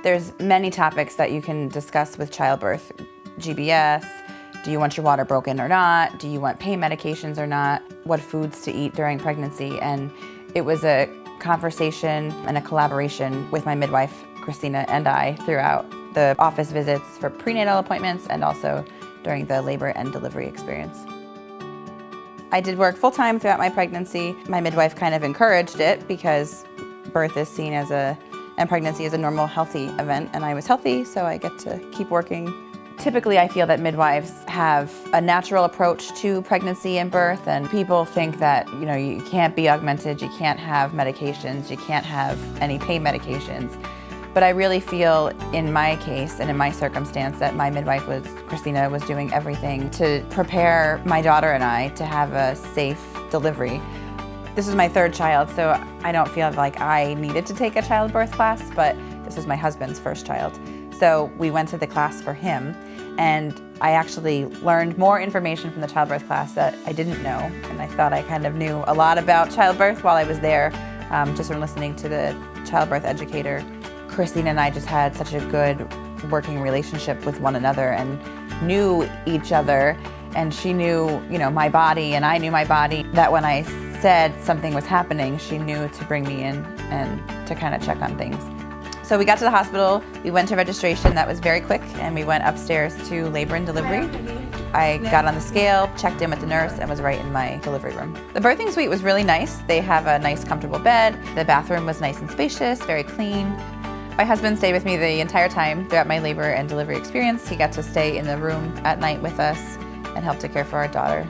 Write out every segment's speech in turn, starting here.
There's many topics that you can discuss with childbirth. GBS, do you want your water broken or not? Do you want pain medications or not? What foods to eat during pregnancy? And it was a conversation and a collaboration with my midwife, Christina, and I throughout the office visits for prenatal appointments and also during the labor and delivery experience. I did work full-time throughout my pregnancy. My midwife kind of encouraged it because birth is seen as and pregnancy is a normal, healthy event, and I was healthy, so I get to keep working. Typically, I feel that midwives have a natural approach to pregnancy and birth, and people think that, you can't be augmented, you can't have medications, you can't have any pain medications. But I really feel in my case and in my circumstance that my midwife, Christina, was doing everything to prepare my daughter and I to have a safe delivery. This is my third child, so I don't feel like I needed to take a childbirth class, but this is my husband's first child. So we went to the class for him, and I actually learned more information from the childbirth class that I didn't know, and I thought I kind of knew a lot about childbirth while I was there, just from listening to the childbirth educator. Christina and I just had such a good working relationship with one another and knew each other, and she knew, my body and I knew my body, that when I said something was happening, she knew to bring me in and to kind of check on things. So we got to the hospital, we went to registration, that was very quick, and we went upstairs to labor and delivery. I got on the scale, checked in with the nurse, and was right in my delivery room. The birthing suite was really nice. They have a nice, comfortable bed. The bathroom was nice and spacious, very clean. My husband stayed with me the entire time throughout my labor and delivery experience. He got to stay in the room at night with us and help take care for our daughter.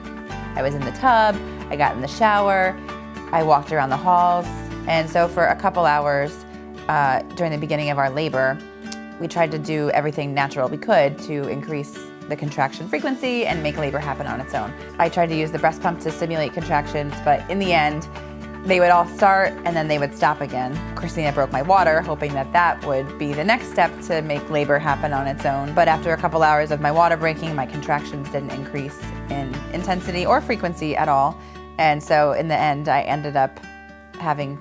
I was in the tub, I got in the shower, I walked around the halls, and so for a couple hours during the beginning of our labor, we tried to do everything natural we could to increase the contraction frequency and make labor happen on its own. I tried to use the breast pump to simulate contractions, but in the end, they would all start and then they would stop again. Christina broke my water, hoping that that would be the next step to make labor happen on its own. But after a couple hours of my water breaking, my contractions didn't increase in intensity or frequency at all. And so in the end, I ended up having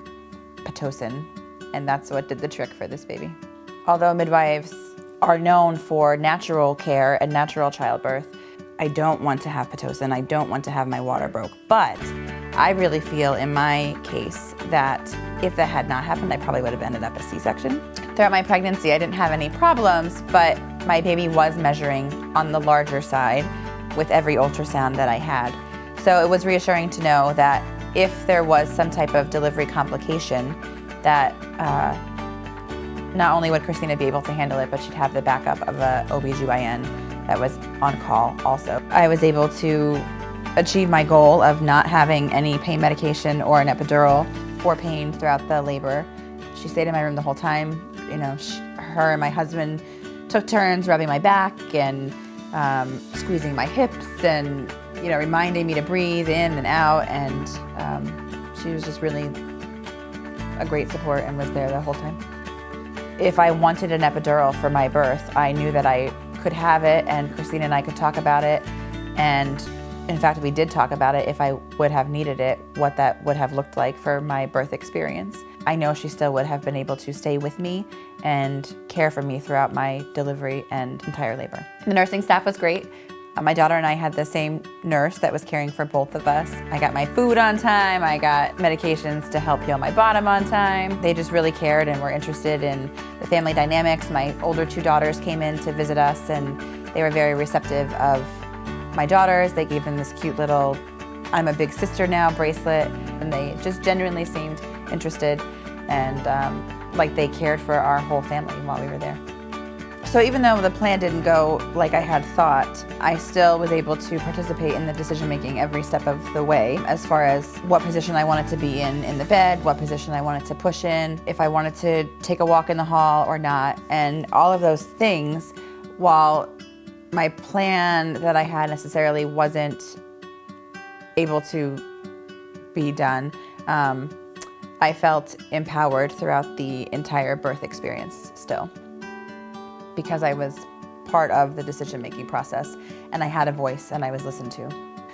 Pitocin, and that's what did the trick for this baby. Although midwives are known for natural care and natural childbirth, I don't want to have Pitocin, I don't want to have my water broke, but I really feel in my case that if that had not happened, I probably would have ended up a C-section. Throughout my pregnancy, I didn't have any problems, but my baby was measuring on the larger side with every ultrasound that I had. So it was reassuring to know that if there was some type of delivery complication, that not only would Christina be able to handle it, but she'd have the backup of a OBGYN that was on call also. I was able to achieve my goal of not having any pain medication or an epidural for pain throughout the labor. She stayed in my room the whole time. Her and my husband took turns rubbing my back and squeezing my hips and reminding me to breathe in and out, and she was just really a great support and was there the whole time. If I wanted an epidural for my birth, I knew that I could have it, and Christina and I could talk about it, and in fact we did talk about it if I would have needed it, what that would have looked like for my birth experience. I know she still would have been able to stay with me and care for me throughout my delivery and entire labor. The nursing staff was great. My daughter and I had the same nurse that was caring for both of us. I got my food on time, I got medications to help heal my bottom on time. They just really cared and were interested in the family dynamics. My older two daughters came in to visit us, and they were very receptive of my daughters. They gave them this cute little "I'm a big sister now" bracelet, and they just genuinely seemed interested and like they cared for our whole family while we were there. So even though the plan didn't go like I had thought, I still was able to participate in the decision-making every step of the way, as far as what position I wanted to be in the bed, what position I wanted to push in, if I wanted to take a walk in the hall or not, and all of those things. While my plan that I had necessarily wasn't able to be done, I felt empowered throughout the entire birth experience still, because I was part of the decision-making process and I had a voice and I was listened to.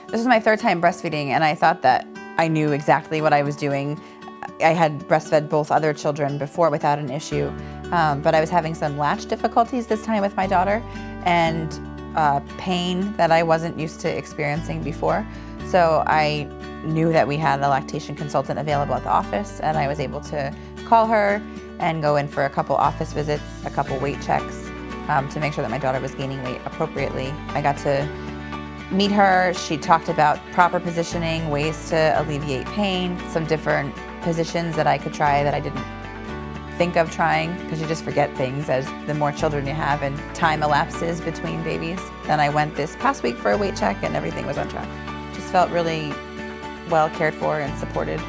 This was my third time breastfeeding, and I thought that I knew exactly what I was doing. I had breastfed both other children before without an issue, but I was having some latch difficulties this time with my daughter, and pain that I wasn't used to experiencing before. So I knew that we had a lactation consultant available at the office, and I was able to call her and go in for a couple office visits, a couple weight checks to make sure that my daughter was gaining weight appropriately. I got to meet her. She talked about proper positioning, ways to alleviate pain, some different positions that I could try that I didn't think of trying, because you just forget things as the more children you have and time elapses between babies. Then I went this past week for a weight check and everything was on track. Just felt really well cared for and supported.